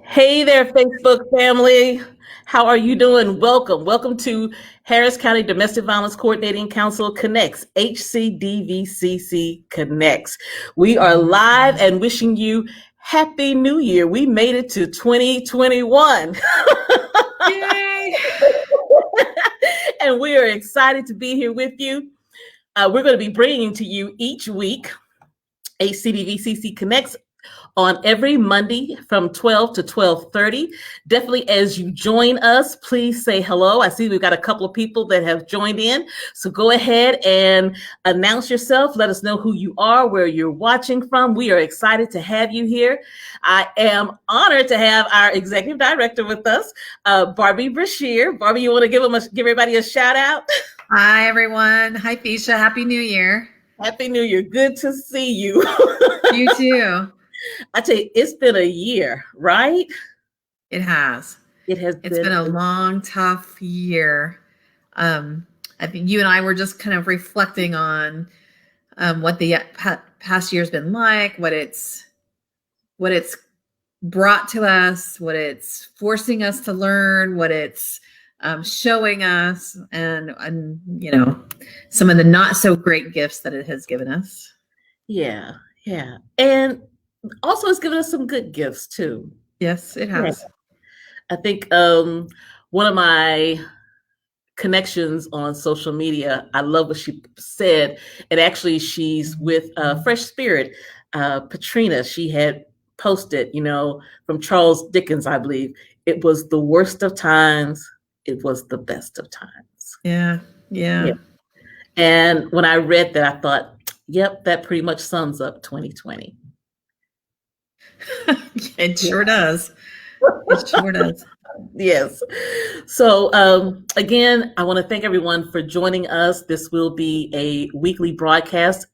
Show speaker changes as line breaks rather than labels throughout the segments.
Hey there, Facebook family. How are you doing? Welcome. Welcome to Harris County Domestic Violence Coordinating Council Connects, HCDVCC Connects. We are live and wishing you Happy New Year. We made it to 2021.
Yay!
And we are excited to be here with you. We're going to be bringing to you each week HCDVCC Connects on every Monday from 12 to 12:30. Definitely as you join us, please say hello. I see we've got a couple of people that have joined in. So go ahead and announce yourself. Let us know who you are, where you're watching from. We are excited to have you here. I am honored to have our executive director with us, Barbie Brashear. Barbie, you want to give everybody a shout out?
Hi, everyone. Hi, Fisha. Happy New Year.
Happy New Year. Good to see you.
You too.
I tell you, it's been a year, right?
It has.
It's
been a long, tough year. I think you and I were just kind of reflecting on what the past year's been like, what it's brought to us, what it's forcing us to learn, what it's showing us, and some of the not so great gifts that it has given us.
Yeah. And also it's given us some good gifts too.
Yes, it has.
Yeah. I think one of my connections on social media, I love what she said. And actually she's with Fresh Spirit, Patrina. She had posted, from Charles Dickens, I believe, it was the worst of times. It was the best of times.
Yeah.
And when I read that, I thought, yep, that pretty much sums up 2020.
It sure does. It sure does.
Yes. So again, I want to thank everyone for joining us. This will be a weekly broadcast.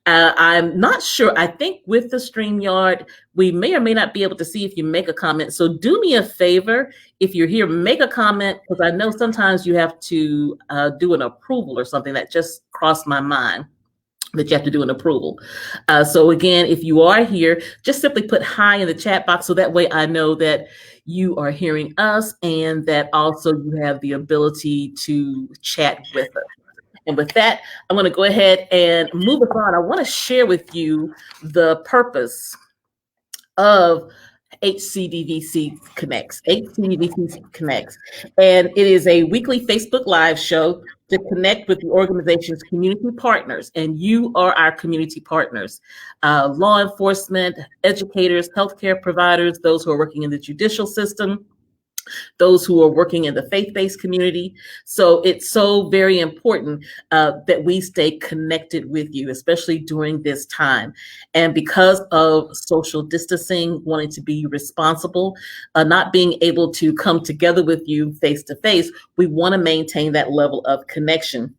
I'm not sure. I think with the StreamYard, we may or may not be able to see if you make a comment. So do me a favor. If you're here, make a comment, because I know sometimes you have to do an approval or something. That just crossed my mind, that you have to do an approval. So again, if you are here, just simply put hi in the chat box, so that way I know that you are hearing us and that also you have the ability to chat with us. And with that, I'm going to go ahead and move us on. I want to share with you the purpose of HCDVC Connects. HCDVC Connects. And it is a weekly Facebook Live show to connect with the organization's community partners. And you are our community partners: law enforcement, educators, healthcare providers, those who are working in the judicial system, those who are working in the faith-based community. So it's so very important that we stay connected with you, especially during this time. And because of social distancing, wanting to be responsible, not being able to come together with you face to face, we want to maintain that level of connection.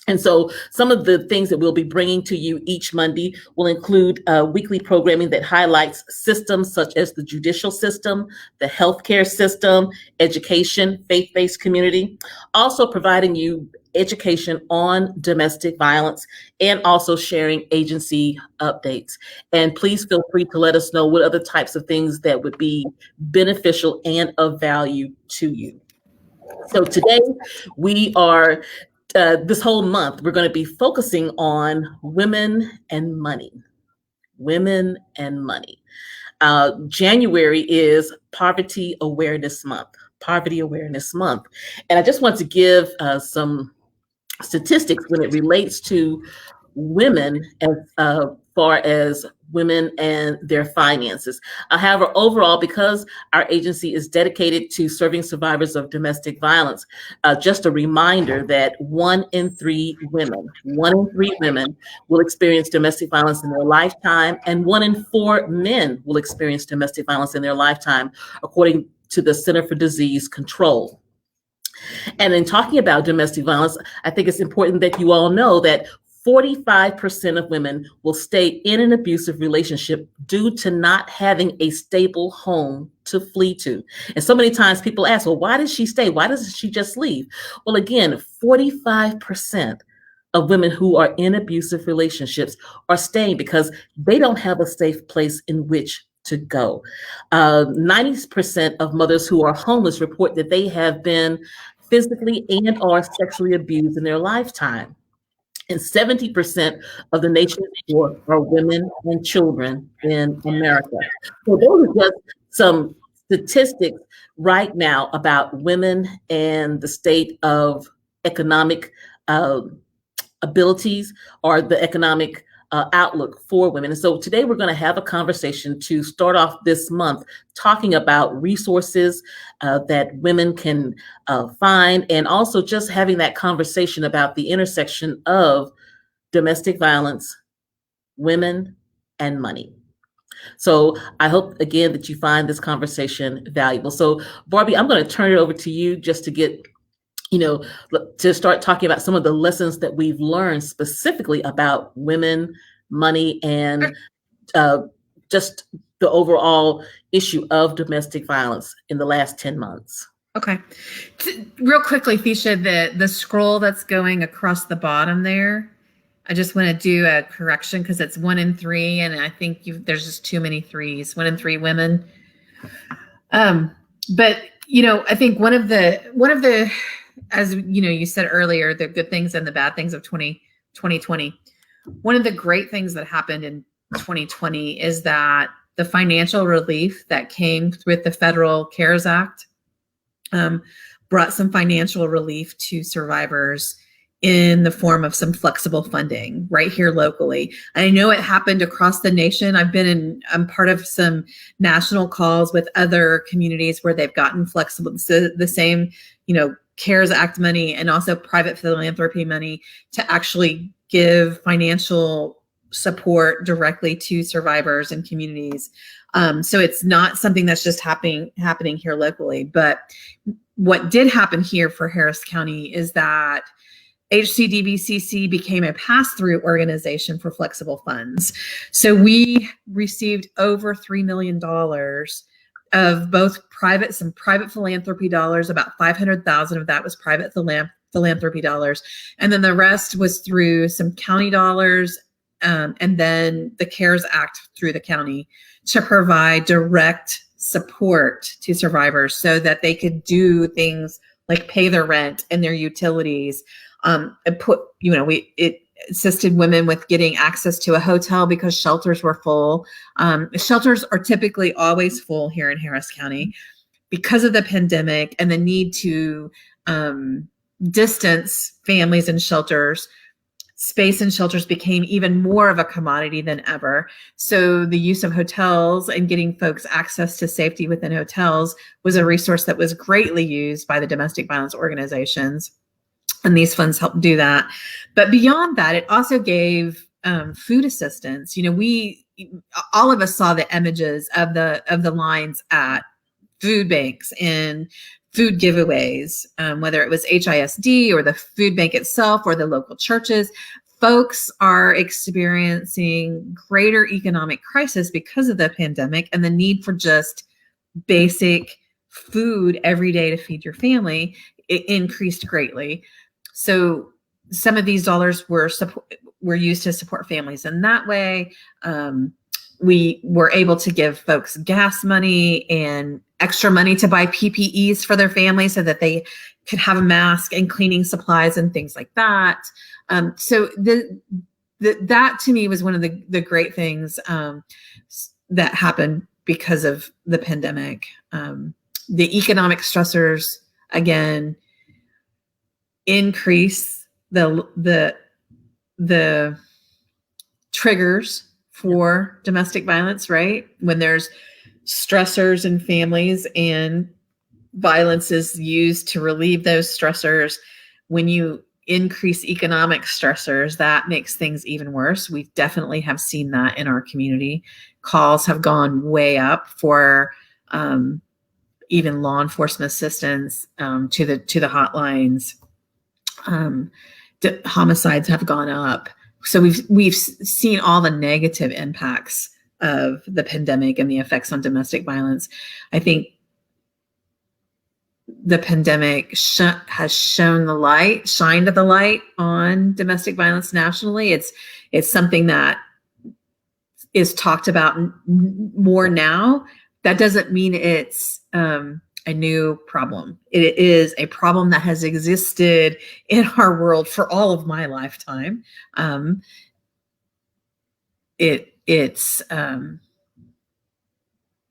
And so some of the things that we'll be bringing to you each Monday will include weekly programming that highlights systems such as the judicial system, the healthcare system, education, faith-based community, also providing you education on domestic violence, and also sharing agency updates. And please feel free to let us know what other types of things that would be beneficial and of value to you. So today we are this whole month, we're going to be focusing on women and money. Women and money. January is Poverty Awareness Month. Poverty Awareness Month. And I just want to give some statistics when it relates to women as far as women and their finances. However, overall, because our agency is dedicated to serving survivors of domestic violence, just a reminder that 1 in 3 women will experience domestic violence in their lifetime, and 1 in 4 men will experience domestic violence in their lifetime, according to the Center for Disease Control. And in talking about domestic violence, I think it's important that you all know that 45% of women will stay in an abusive relationship due to not having a stable home to flee to. And so many times people ask, well, why does she stay? Why doesn't she just leave? Well, again, 45% of women who are in abusive relationships are staying because they don't have a safe place in which to go. 90% of mothers who are homeless report that they have been physically and or sexually abused in their lifetime. And 70% of the nation's poor are women and children in America. So those are just some statistics right now about women and the state of economic uh, abilities or the economic outlook for women. And so today we're going to have a conversation to start off this month talking about resources that women can find, and also just having that conversation about the intersection of domestic violence, women, and money. So I hope, again, that you find this conversation valuable. So Barbie, I'm going to turn it over to you just to get to start talking about some of the lessons that we've learned specifically about women, money, and just the overall issue of domestic violence in the last 10 months.
Okay. Real quickly, Thesha, the scroll that's going across the bottom there, I just want to do a correction because it's 1 in 3, and I think there's just too many threes. 1 in 3 women. But I think one of the as you said earlier, the good things and the bad things of 2020. One of the great things that happened in 2020 is that the financial relief that came with the federal CARES Act brought some financial relief to survivors in the form of some flexible funding right here locally. I know it happened across the nation. I'm part of some national calls with other communities where they've gotten flexible, so the same, CARES Act money and also private philanthropy money to actually give financial support directly to survivors and communities. So it's not something that's just happening here locally. But what did happen here for Harris County is that HCDBCC became a pass-through organization for flexible funds. So we received over $3 million of both some private philanthropy dollars. About 500,000 of that was private philanthropy dollars. And then the rest was through some county dollars, and then the CARES Act through the county to provide direct support to survivors so that they could do things like pay their rent and their utilities. And it assisted women with getting access to a hotel because shelters were full. Shelters are typically always full here in Harris County because of the pandemic and the need to distance families in shelters. Space in shelters became even more of a commodity than ever. So the use of hotels and getting folks access to safety within hotels was a resource that was greatly used by the domestic violence organizations. And these funds helped do that. But beyond that, it also gave food assistance. All of us saw the images of the lines at food banks and food giveaways, whether it was HISD or the food bank itself or the local churches. Folks are experiencing greater economic crisis because of the pandemic and the need for just basic food every day to feed your family. It increased greatly. So some of these dollars were used to support families in that way. We were able to give folks gas money and extra money to buy PPEs for their families so that they could have a mask and cleaning supplies and things like that. So that to me was one of the great things that happened because of the pandemic. The economic stressors, again, increase the triggers for domestic violence, right? When there's stressors in families and violence is used to relieve those stressors. When you increase economic stressors, that makes things even worse. We definitely have seen that in our community. Calls have gone way up for even law enforcement assistance to the hotlines. Homicides have gone up. So we've seen all the negative impacts of the pandemic and the effects on domestic violence. I think the pandemic has shined the light on domestic violence nationally. It's something that is talked about more now, that doesn't mean it's a new problem. It is a problem that has existed in our world for all of my lifetime. It's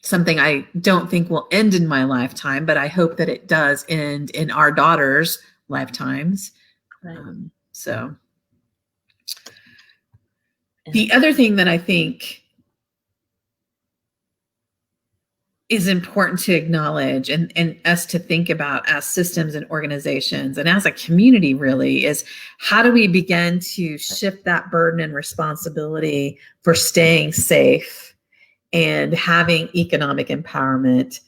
something I don't think will end in my lifetime, but I hope that it does end in our daughters' lifetimes.
Right.
So the other thing that I think is important to acknowledge and us to think about as systems and organizations and as a community really is, how do we begin to shift that burden and responsibility for staying safe and having economic empowerment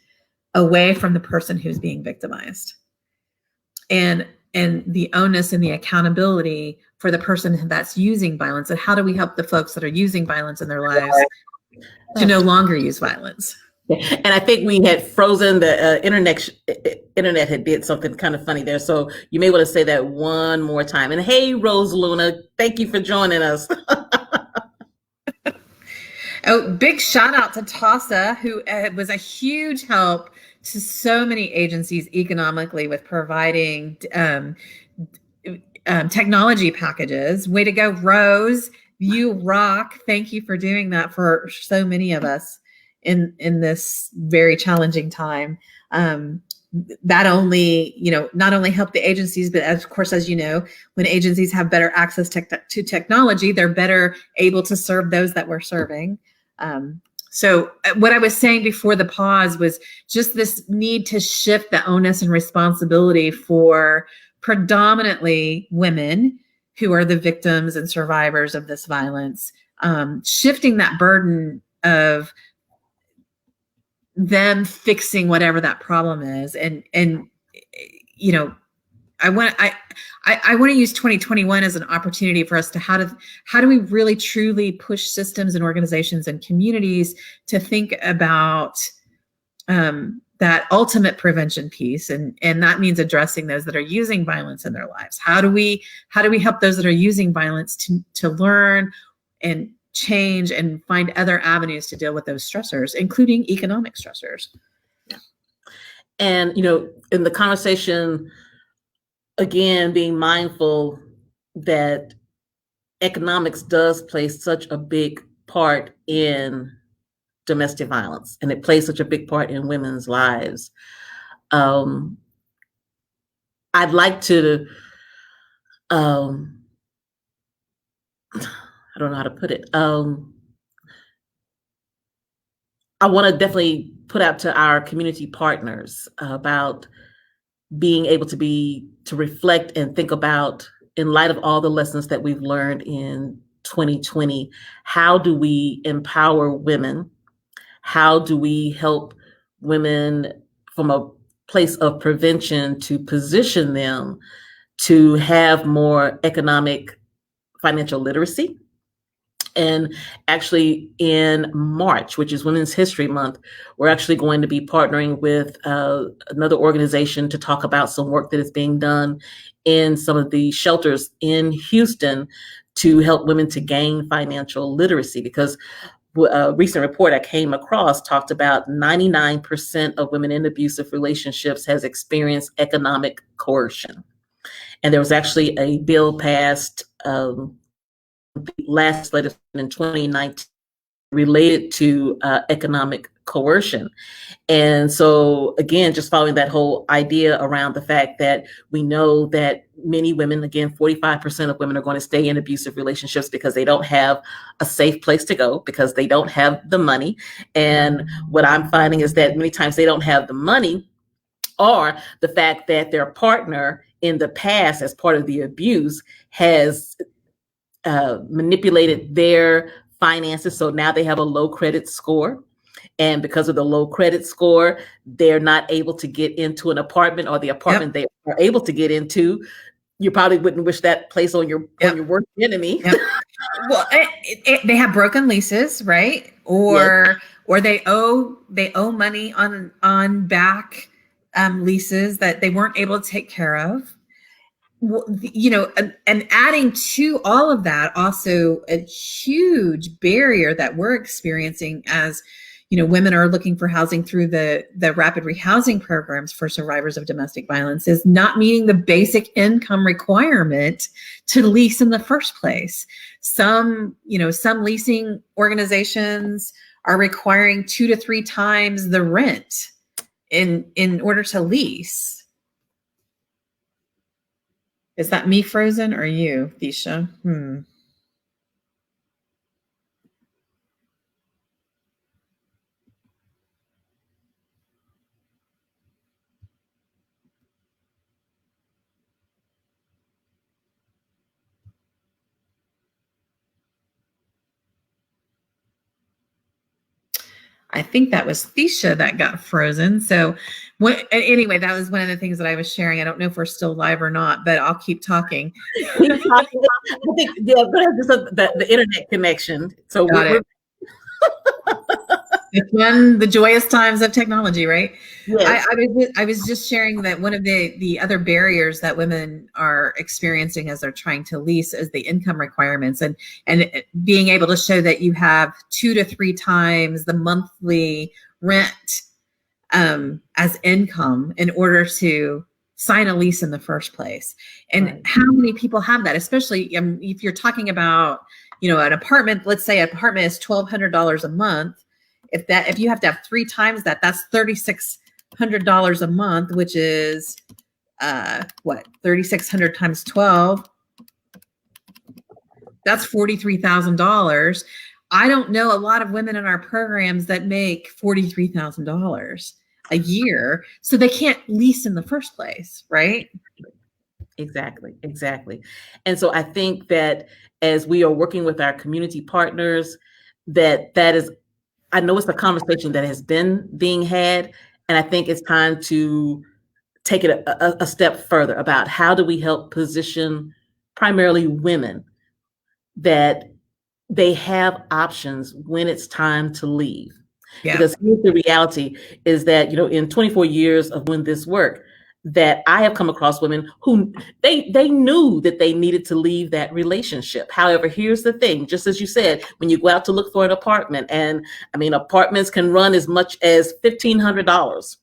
away from the person who's being victimized, and the onus and the accountability for the person that's using violence, and how do we help the folks that are using violence in their lives to no longer use violence?
And I think we had frozen the internet had did something kind of funny there. So you may want to say that one more time. And hey, Rose Luna, thank you for joining us.
Oh, big shout out to Tasa, who was a huge help to so many agencies economically with providing technology packages. Way to go, Rose. You rock. Thank you for doing that for so many of us in this very challenging time. That only, not only help the agencies, but of course, as you know, when agencies have better access to technology, they're better able to serve those that we're serving. So what I was saying before the pause was just this need to shift the onus and responsibility for predominantly women who are the victims and survivors of this violence, shifting that burden of them fixing whatever that problem is. And I want to use 2021 as an opportunity for us to how do we really truly push systems and organizations and communities to think about that ultimate prevention piece, and that means addressing those that are using violence in their lives. How do we help those that are using violence to learn and change and find other avenues to deal with those stressors, including economic stressors?
Yeah. And in the conversation, again, being mindful that economics does play such a big part in domestic violence, and it plays such a big part in women's lives. I'd like to, I don't know how to put it. I want to definitely put out to our community partners about being able to reflect and think about, in light of all the lessons that we've learned in 2020, how do we empower women? How do we help women from a place of prevention to position them to have more economic financial literacy? And actually in March, which is Women's History Month, we're actually going to be partnering with another organization to talk about some work that is being done in some of the shelters in Houston to help women to gain financial literacy. Because a recent report I came across talked about 99% of women in abusive relationships has experienced economic coercion. And there was actually a bill passed last legislation in 2019 related to economic coercion. And so, again, just following that whole idea around the fact that we know that many women, again, 45% of women are going to stay in abusive relationships because they don't have a safe place to go, because they don't have the money. And what I'm finding is that many times they don't have the money, or the fact that their partner in the past, as part of the abuse, has manipulated their finances. So now they have a low credit score. And because of the low credit score, they're not able to get into an apartment, or the apartment they are able to get into, you probably wouldn't wish that place on your worst enemy.
Well, they have broken leases, right? Or they owe money on back leases that they weren't able to take care of. and adding to all of that, also a huge barrier that we're experiencing as women are looking for housing through the rapid rehousing programs for survivors of domestic violence is not meeting the basic income requirement to lease in the first place. Some leasing organizations are requiring 2 to 3 times the rent in order to lease. Is that me frozen or you, Thisha? I think that was Thisha that got frozen. So anyway, that was one of the things that I was sharing. I don't know if we're still live or not, but I'll keep talking.
Keep talking. I think, yeah, go ahead. Just the internet connection. So we're
it's one the joyous times of technology, right?
Yes.
I was just sharing that one of the other barriers that women are experiencing as they're trying to lease is the income requirements and being able to show that you have 2 to 3 times the monthly rent as income in order to sign a lease in the first place. And right. How many people have that, especially if you're talking about an apartment. Let's say an apartment is $1,200 a month. If you have to have 3 times that, that's $3,600 a month, which is what, 3,600 times 12. That's $43,000. I don't know a lot of women in our programs that make $43,000 a year, so they can't lease in the first place, right?
Exactly. And so I think that as we are working with our community partners, that is, I know it's a conversation that has been being had, and I think it's time to take it a step further about how do we help position primarily women that they have options when it's time to leave. Yeah. Because here's the reality is that, in 24 years of doing this work, that I have come across women who they knew that they needed to leave that relationship. However, here's the thing, just as you said, when you go out to look for an apartment, and I mean, apartments can run as much as $1,500.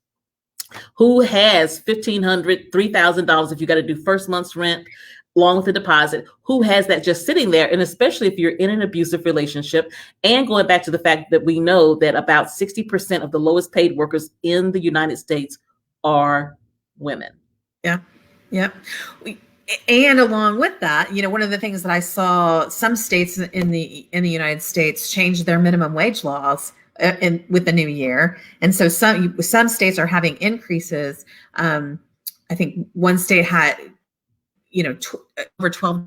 Who has $1,500, $3,000 if you got to do first month's rent along with the deposit? Who has that just sitting there? And especially if you're in an abusive relationship, and going back to the fact that we know that about 60% of the lowest paid workers in the United States are women.
Yeah. And along with that, one of the things that I saw, some states in the United States changed their minimum wage laws with the new year, and so some states are having increases. I think one state had over $12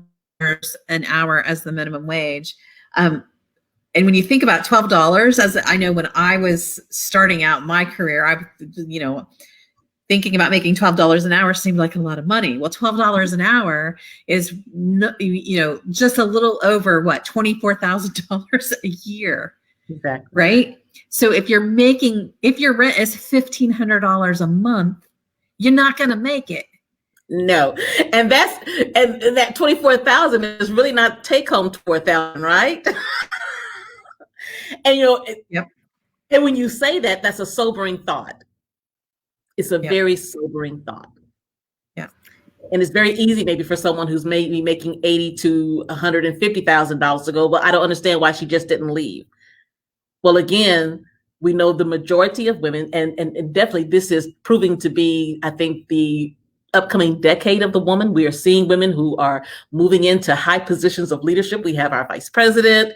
an hour as the minimum wage. And when you think about $12, as I know, when I was starting out my career, thinking about making $12 an hour seemed like a lot of money. Well, $12 an hour is, just a little over $24,000 a year.
Exactly.
Right. So if your rent is $1,500 a month, you're not going to make it.
No. And that 24,000 is really not take home 4,000, right? And
yep.
And when you say that, that's a sobering thought. It's a very sobering thought.
Yeah.
And it's very easy maybe for someone who's maybe making $80,000 to $150,000 to go, but I don't understand why she just didn't leave. Well, again, we know the majority of women, and definitely this is proving to be, I think, the upcoming decade of the woman. We are seeing women who are moving into high positions of leadership. We have our vice president.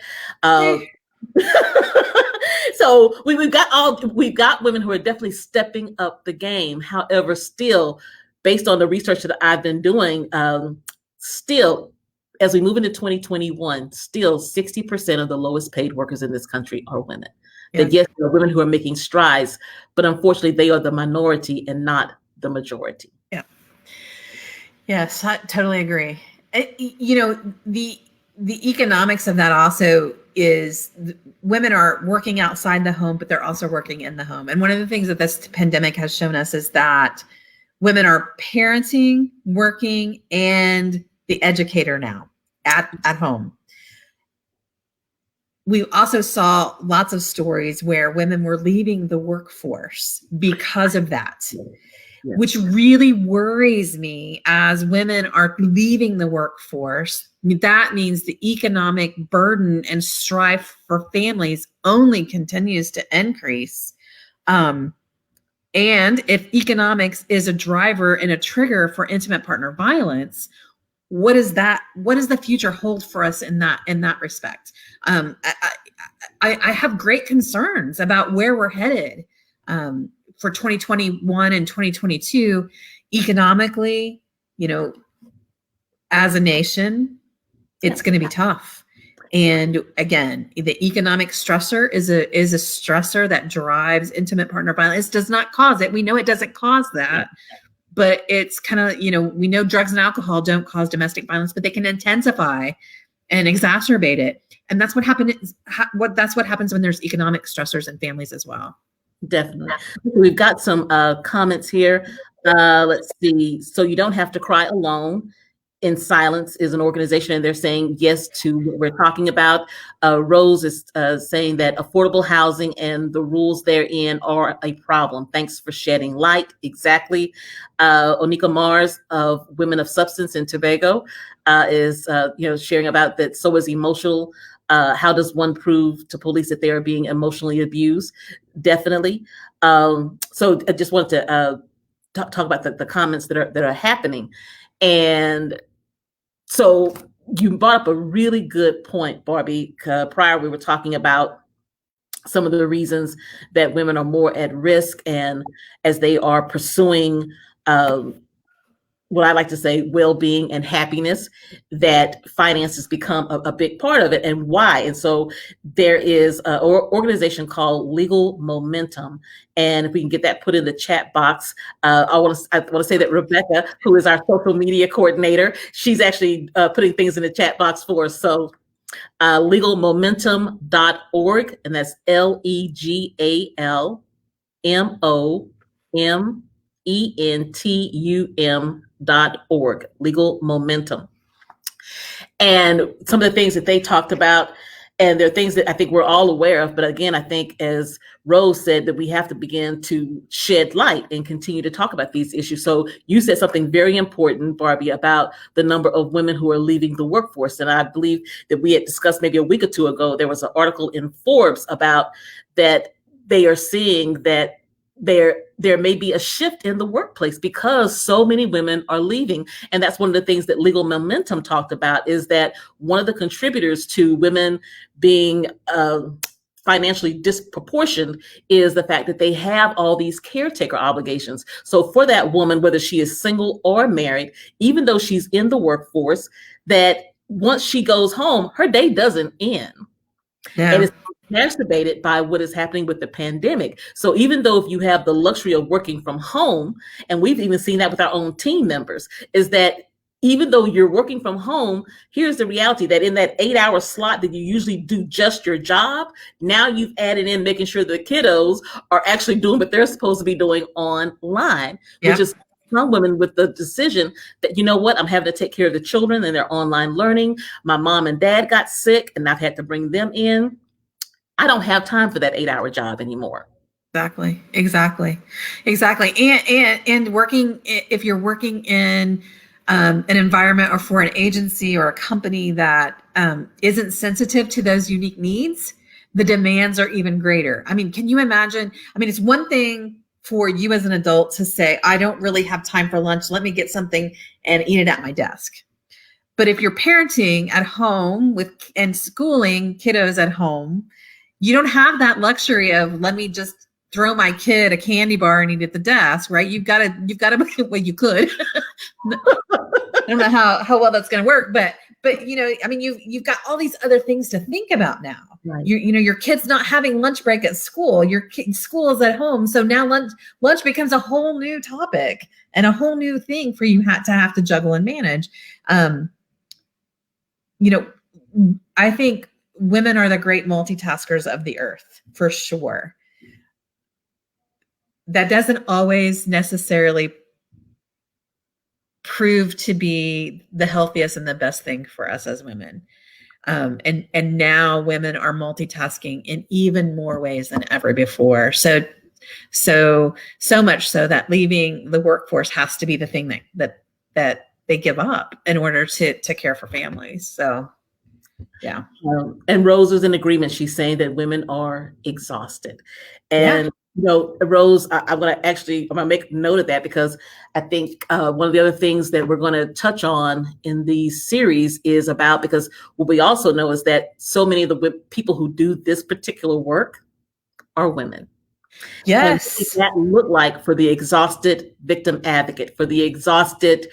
So we've got women who are definitely stepping up the game. However, still, based on the research that I've been doing, still, as we move into 2021, still 60% of the lowest paid workers in this country are women. Yeah. That yes, there are women who are making strides, but unfortunately, they are the minority and not the majority.
Yeah. Yes, I totally agree. The economics of that also is women are working outside the home, but they're also working in the home. And one of the things that this pandemic has shown us is that Women are parenting, working, and the educator now at home. We also saw lots of stories where women were leaving the workforce because of that,
Yes.
which really worries me. As women are leaving the workforce, that means the economic burden and strife for families only continues to increase. And if economics is a driver and a trigger for intimate partner violence, what does the future hold for us in that respect? I have great concerns about where we're headed for 2021 and 2022 economically. As a nation, it's going to be tough. And again, the economic stressor is a stressor that drives intimate partner violence. It does not cause it. We know it doesn't cause that. But it's kind of, we know drugs and alcohol don't cause domestic violence, but they can intensify and exacerbate it. And that's what happens. That's what happens when there's economic stressors in families as well.
Definitely. We've got some comments here. Let's see. So you don't have to cry alone. In Silence is an organization, and they're saying yes to what we're talking about. Rose is saying that affordable housing and the rules therein are a problem. Thanks for shedding light. Exactly. Onika Mars of Women of Substance in Tobago is sharing about that. So is emotional. How does one prove to police that they are being emotionally abused? Definitely. So I just wanted to talk about the comments that are happening. And so you brought up a really good point, Barbie. Prior, we were talking about some of the reasons that women are more at risk, and as they are pursuing what I like to say, well-being and happiness, that finances become a big part of it, and why. And so there is an organization called Legal Momentum, and if we can get that put in the chat box, I want to say that Rebecca, who is our social media coordinator, she's actually putting things in the chat box for us. So legalmomentum.org, and that's legalmomentum.org, Legal Momentum. And some of the things that they talked about, and there are things that I think we're all aware of, but again, I think, as Rose said, that we have to begin to shed light and continue to talk about these issues. So you said something very important, Barbie, about the number of women who are leaving the workforce. And I believe that we had discussed maybe a week or two ago, there was an article in Forbes about that. They are seeing that there may be a shift in the workplace because so many women are leaving. And that's one of the things that Legal Momentum talked about, is that one of the contributors to women being financially disproportioned is the fact that they have all these caretaker obligations. So for that woman, whether she is single or married, even though she's in the workforce, that once she goes home, her day doesn't end.
Yeah.
And it's exacerbated by what is happening with the pandemic. So even though if you have the luxury of working from home, and we've even seen that with our own team members, is that even though you're working from home, here's the reality that in that 8-hour slot that you usually do just your job, now you've added in making sure the kiddos are actually doing what they're supposed to be doing online, which is some women with the decision that, you know what, I'm having to take care of the children and their online learning. My mom and dad got sick and I've had to bring them in. I don't have time for that 8-hour job anymore.
Exactly. And working, if you're working in an environment or for an agency or a company that isn't sensitive to those unique needs, the demands are even greater. I mean, can you imagine? I mean, it's one thing for you as an adult to say, I don't really have time for lunch. Let me get something and eat it at my desk. But if you're parenting at home and schooling kiddos at home, you don't have that luxury of, let me just throw my kid a candy bar and eat at the desk, right? You've got to, well, you could. I don't know how well that's going to work, but I mean, you've got all these other things to think about now.
Right.
Your kid's not having lunch break at school. Your school is at home, so now lunch becomes a whole new topic and a whole new thing for you to have to juggle and manage. I think women are the great multitaskers of the earth, for sure. That doesn't always necessarily proved to be the healthiest and the best thing for us as women. And now women are multitasking in even more ways than ever before. So much so that leaving the workforce has to be the thing that they give up in order to care for families. So, yeah.
And Rose is in agreement. She's saying that women are exhausted. And,
Yeah.
Rose, I'm going to make note of that, because I think one of the other things that we're going to touch on in the series is about, because what we also know is that so many of the people who do this particular work are women.
Yes.
And what does that look like for the exhausted victim advocate, for the exhausted?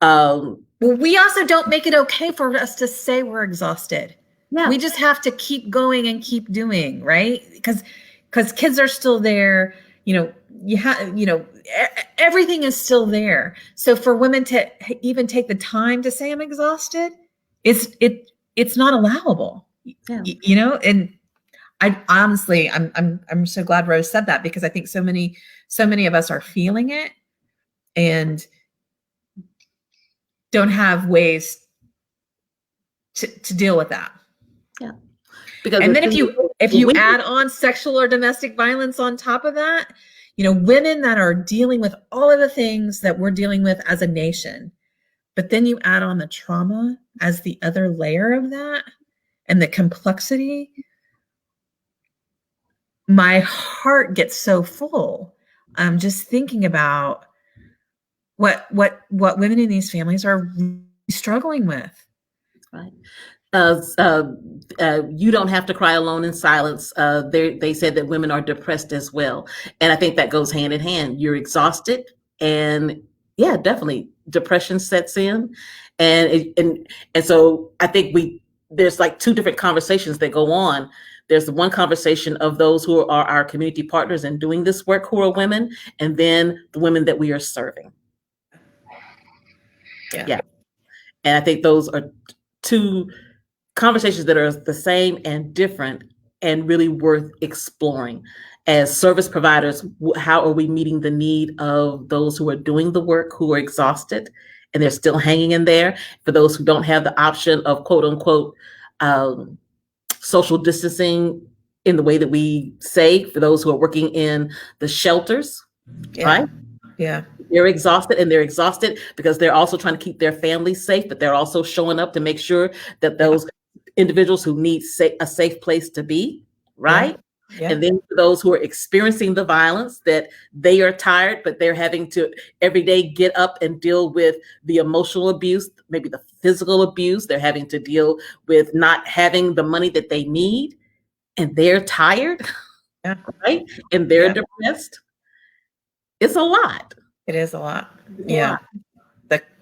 Well, we also don't make it okay for us to say we're exhausted. Yeah. We just have to keep going and keep doing, right? Because kids are still there. Everything is still there. So for women to even take the time to say I'm exhausted, it's not allowable. Yeah. And I honestly, I'm so glad Rose said that, because I think so many of us are feeling it and don't have ways to deal with that.
Yeah.
And then if you add on sexual or domestic violence on top of that, women that are dealing with all of the things that we're dealing with as a nation, but then you add on the trauma as the other layer of that and the complexity, my heart gets so full. Just thinking about what women in these families are really struggling with.
Right. You don't have to cry alone in silence. They said that women are depressed as well. And I think that goes hand in hand. You're exhausted, and yeah, definitely depression sets in. And so I think there's like two different conversations that go on. There's the one conversation of those who are our community partners and doing this work, who are women, and then the women that we are serving. Yeah. And I think those are two conversations that are the same and different, and really worth exploring. As service providers, how are we meeting the need of those who are doing the work, who are exhausted and they're still hanging in there? For those who don't have the option of quote unquote social distancing in the way that we say, for those who are working in the shelters, right?
Yeah.
They're exhausted because they're also trying to keep their families safe, but they're also showing up to make sure that those individuals who need a safe place to be, right? Yeah. And then for those who are experiencing the violence, that they are tired, but they're having to every day get up and deal with the emotional abuse, maybe the physical abuse. They're having to deal with not having the money that they need, and they're tired, right? And they're depressed. It's a lot.
It is a lot. Yeah.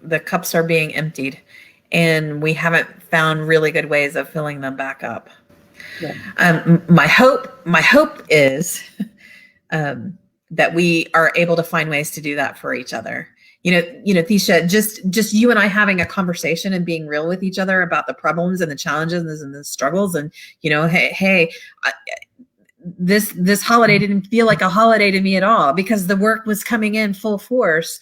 The cups are being emptied, and we haven't found really good ways of filling them back up. Yeah. My hope is that we are able to find ways to do that for each other. Tisha, just you and I having a conversation and being real with each other about the problems and the challenges and the struggles, and this holiday didn't feel like a holiday to me at all, because the work was coming in full force,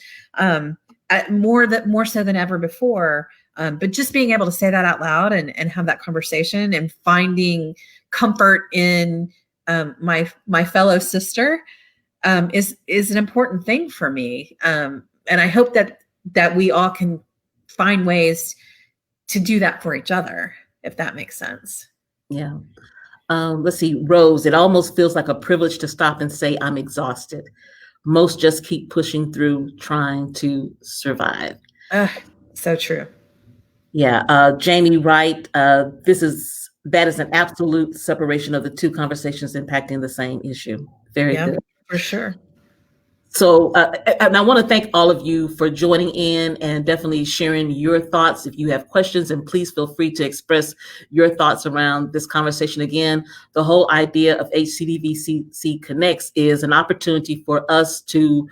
more so than ever before. But just being able to say that out loud and have that conversation and finding comfort in my fellow sister is an important thing for me. And I hope that we all can find ways to do that for each other, if that makes sense.
Yeah. Let's see, Rose, it almost feels like a privilege to stop and say, I'm exhausted. Most just keep pushing through, trying to survive.
So true.
Yeah. Jamie Wright, that is an absolute separation of the two conversations impacting the same issue. Very good.
For sure.
So, and I want to thank all of you for joining in and definitely sharing your thoughts. If you have questions, and please feel free to express your thoughts around this conversation. Again, the whole idea of HCDVCC Connects is an opportunity for us to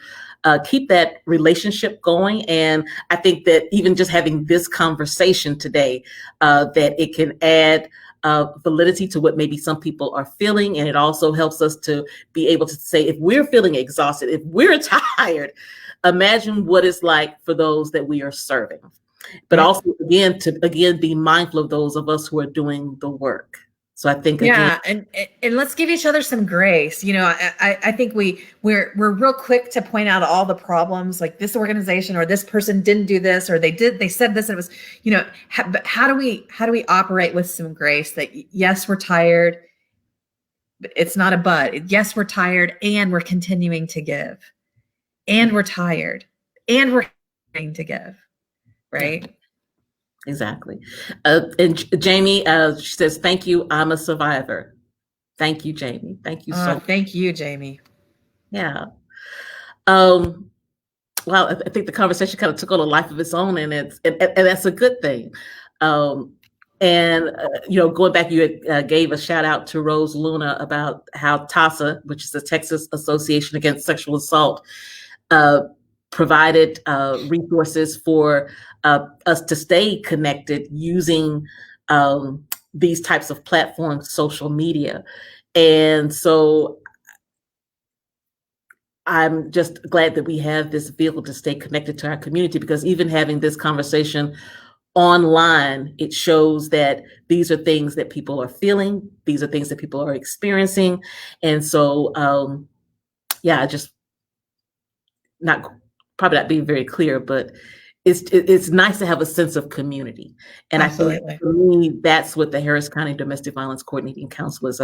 keep that relationship going. And I think that even just having this conversation today, that it can add validity to what maybe some people are feeling. And it also helps us to be able to say, if we're feeling exhausted, if we're tired, imagine what it's like for those that we are serving. But
Yeah.
also, again, to again be mindful of those of us who are doing the work. So I think, again,
Yeah, and let's give each other some grace. I think we're real quick to point out all the problems, like this organization or this person didn't do this, or they said this, and it was, but how do we operate with some grace that yes, we're tired, but it's not a but. Yes, we're tired and we're continuing to give. And we're tired and we're continuing to give,
yeah,
right?
exactly. And Jamie, she says, "Thank you. I'm a survivor." Thank you, Jamie. Thank you so much.
Thank you, Jamie.
Yeah. Um, well, I think the conversation kind of took on a life of its own, and and that's a good thing. Um, and going back, you had, gave a shout out to Rose Luna about how TASA, which is the Texas Association Against Sexual Assault, uh, provided resources for us to stay connected using these types of platforms, social media. And so I'm just glad that we have this vehicle to stay connected to our community, because even having this conversation online, it shows that these are things that people are feeling, these are things that people are experiencing. And so, yeah, I just not probably not being very clear, but it's nice to have a sense of community. And I think
Absolutely.
for me, that's what the Harris County Domestic Violence Coordinating Council is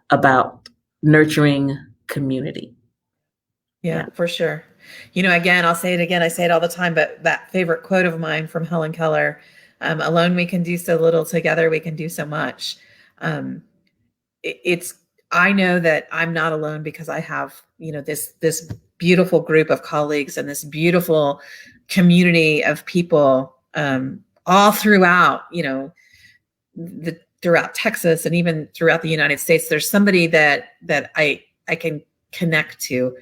about nurturing community.
Yeah,
Yeah.
for sure. Again, I'll say it again. I say it all the time, but that favorite quote of mine from Helen Keller, alone we can do so little, together we can do so much. Um, it's, I know that I'm not alone because I have, this beautiful group of colleagues and this beautiful community of people, all throughout, throughout Texas and even throughout the United States. There's somebody that I can connect to,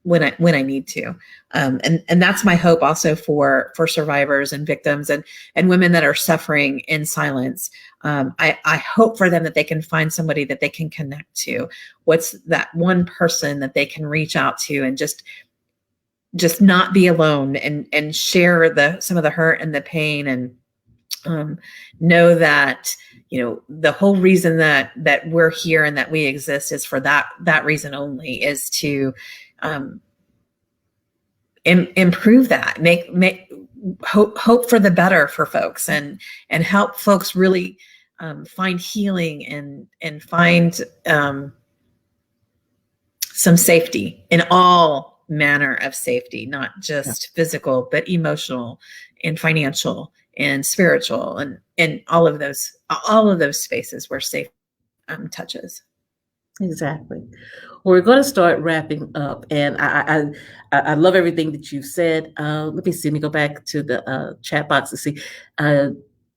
when I need to, and that's my hope also for survivors and victims and women that are suffering in silence. I hope for them that they can find somebody that they can connect to. What's that one person that they can reach out to and just not be alone and share some of the hurt and the pain, and know that the whole reason that we're here and that we exist is for that reason only, is to improve that, make hope for the better for folks, and help folks really find healing and find some safety, in all manner of safety, not
Yeah.
just physical, but emotional and financial and spiritual, and all of those spaces where safe touches.
Exactly. Well, we're going to start wrapping up, and I love everything that you said. Let me see. Let me go back to the chat box to see. Uh,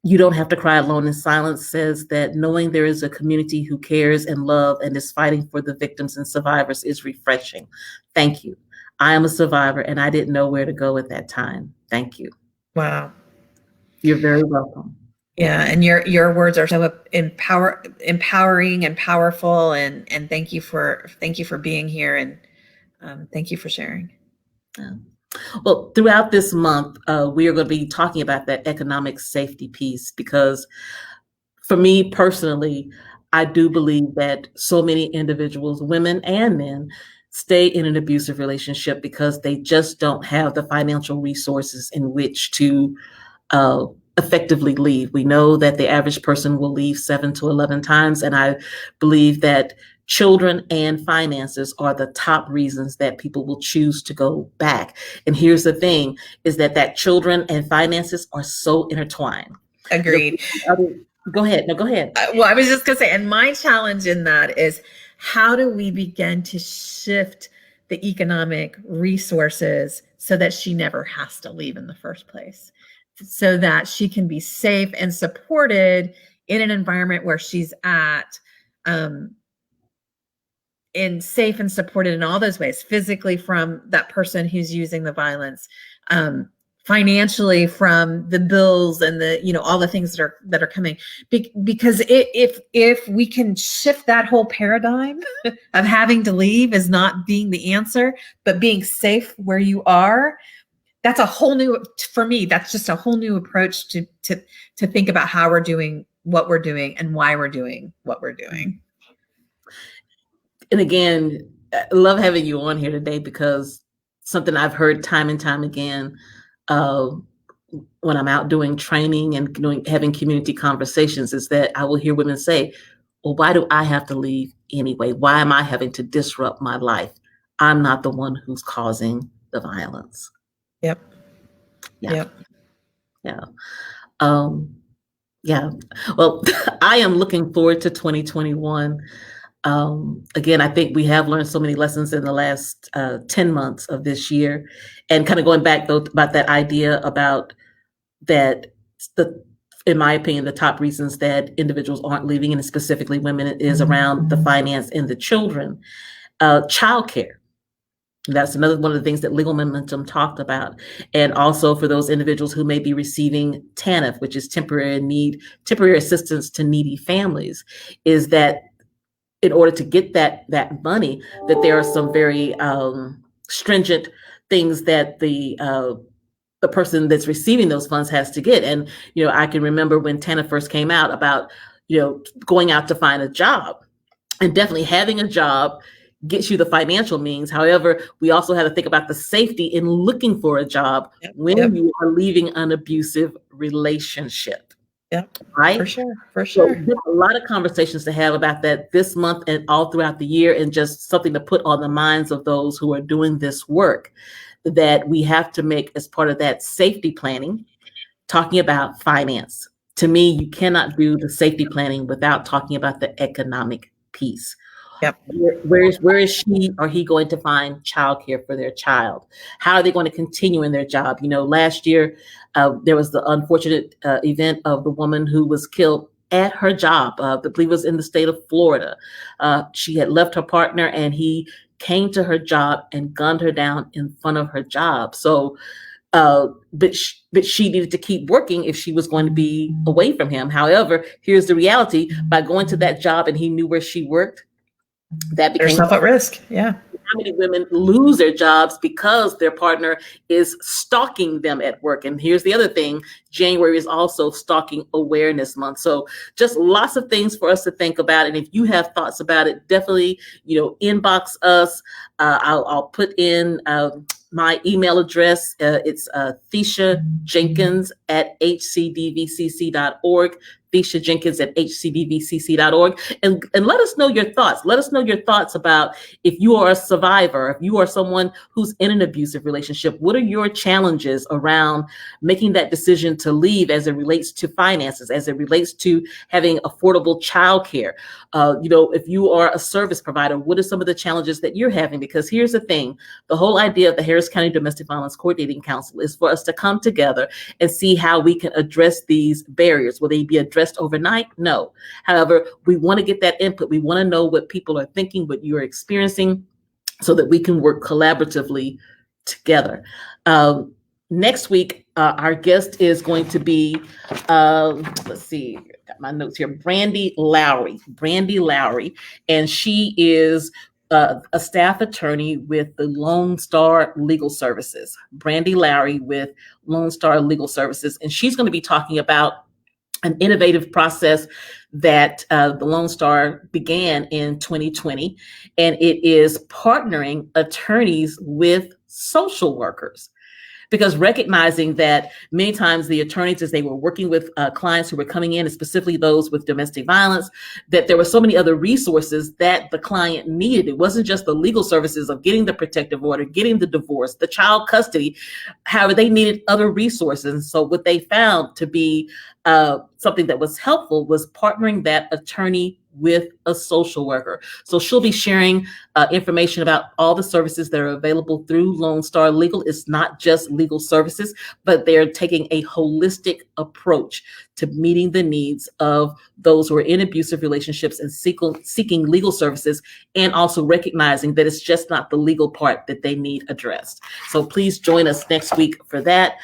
you don't have to cry alone in silence says that knowing there is a community who cares and love and is fighting for the victims and survivors is refreshing. Thank you. I am a survivor, and I didn't know where to go at that time. Thank you.
Wow.
You're very welcome.
Yeah, and your words are so empowering and powerful, and thank you for being here, and thank you for sharing.
Yeah. Well, throughout this month, we are going to be talking about that economic safety piece, because for me personally, I do believe that so many individuals, women and men, stay in an abusive relationship because they just don't have the financial resources in which to uh, effectively leave. We know that the average person will leave 7 to 11 times, and I believe that children and finances are the top reasons that people will choose to go back. And here's the thing, is that children and finances are so intertwined.
Agreed.
Go ahead. No, go ahead.
Well, I was just going to say, and my challenge in that is, how do we begin to shift the economic resources so that she never has to leave in the first place, so that she can be safe and supported in an environment where she's at, and safe and supported in all those ways, physically from that person who's using the violence, financially from the bills and the, all the things that are coming. Because if we can shift that whole paradigm of having to leave as not being the answer, but being safe where you are, that's a whole new, for me, that's just a whole new approach to think about how we're doing what we're doing and why we're doing what we're doing.
And again, I love having you on here today, because something I've heard time and time again, when I'm out doing training and having community conversations, is that I will hear women say, well, why do I have to leave anyway? Why am I having to disrupt my life? I'm not the one who's causing the violence.
Yep.
Yeah.
Yep.
Yeah. Yeah. Well, I am looking forward to 2021. Again, I think we have learned so many lessons in the last 10 months of this year. And kind of going back, though, about that idea about that, in my opinion, the top reasons that individuals aren't leaving, and specifically women, is around the finance and the children. Childcare. That's another one of the things that Legal Momentum talked about. And also for those individuals who may be receiving TANF, which is temporary assistance to needy families, is that in order to get that money, that there are some very stringent things that the person that's receiving those funds has to get. And I can remember when TANF first came out, about going out to find a job, and definitely having a job gets you the financial means. However, we also have to think about the safety in looking for a job when you are leaving an abusive relationship.
Yep.
Right?
For sure.
So there's a lot of conversations to have about that this month and all throughout the year, and just something to put on the minds of those who are doing this work, that we have to make as part of that safety planning, talking about finance. To me, you cannot do the safety planning without talking about the economic piece.
Yep.
Where is she or he going to find childcare for their child? How are they going to continue in their job? Last year, there was the unfortunate event of the woman who was killed at her job. I believe it was in the state of Florida. She had left her partner, and he came to her job and gunned her down in front of her job. So, but she needed to keep working if she was going to be away from him. However, here's the reality: by going to that job, and he knew where she worked, that became
herself at risk. Yeah.
How many women lose their jobs because their partner is stalking them at work? And here's the other thing: January is also Stalking Awareness Month. So just lots of things for us to think about. And if you have thoughts about it, definitely, inbox us. I'll put in my email address. It's Thesha Jenkins at hcdvcc.org. Thesha Jenkins at hcdvcc.org. And let us know your thoughts. Let us know your thoughts about, if you are a survivor, if you are someone who's in an abusive relationship, what are your challenges around making that decision to leave, as it relates to finances, as it relates to having affordable childcare? If you are a service provider, what are some of the challenges that you're having? Because here's the thing: the whole idea of the Harris County Domestic Violence Coordinating Council is for us to come together and see how we can address these barriers. Will they be addressed overnight? No. However, we want to get that input. We want to know what people are thinking, what you're experiencing, so that we can work collaboratively together. Next week, our guest is going to be, let's see, got my notes here, Brandy Lowry, and she is a staff attorney with the Lone Star Legal Services. Brandy Lowry with Lone Star Legal Services, and she's going to be talking about an innovative process that the Lone Star began in 2020, and it is partnering attorneys with social workers. Because recognizing that many times the attorneys, as they were working with clients who were coming in, and specifically those with domestic violence, that there were so many other resources that the client needed. It wasn't just the legal services of getting the protective order, getting the divorce, the child custody. However, they needed other resources. So what they found to be something that was helpful was partnering that attorney with a social worker. So she'll be sharing information about all the services that are available through Lone Star Legal. It's not just legal services, but they're taking a holistic approach to meeting the needs of those who are in abusive relationships and seeking legal services, and also recognizing that it's just not the legal part that they need addressed. So please join us next week for that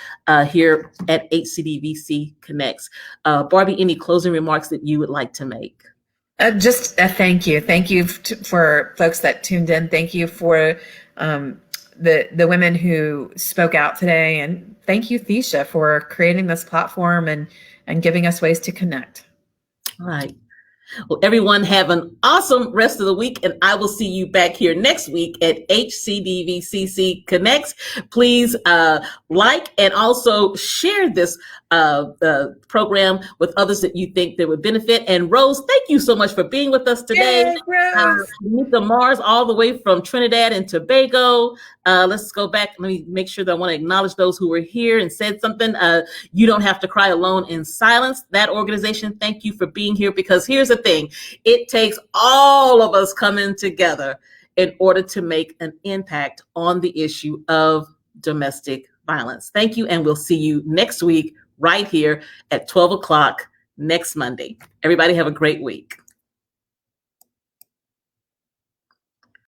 here at HCDVC Connects. Barbie, any closing remarks that you would like to make?
Just a thank you. Thank you for folks that tuned in. Thank you for the women who spoke out today. And thank you, Thesha, for creating this platform and giving us ways to connect.
All right. Well, everyone have an awesome rest of the week, and I will see you back here next week at HCDVCC Connects. Please like and also share this program with others that you think that would benefit. And Rose, thank you so much for being with us today.
Yay, Rose.
Mr. Mars, all the way from Trinidad and Tobago. Let's go back. Let me make sure that I want to acknowledge those who were here and said something. You Don't Have to Cry Alone in Silence. That organization, thank you for being here, because here's the thing. It takes all of us coming together in order to make an impact on the issue of domestic violence. Thank you, and we'll see you next week right here at 12 o'clock next Monday. Everybody have a great week.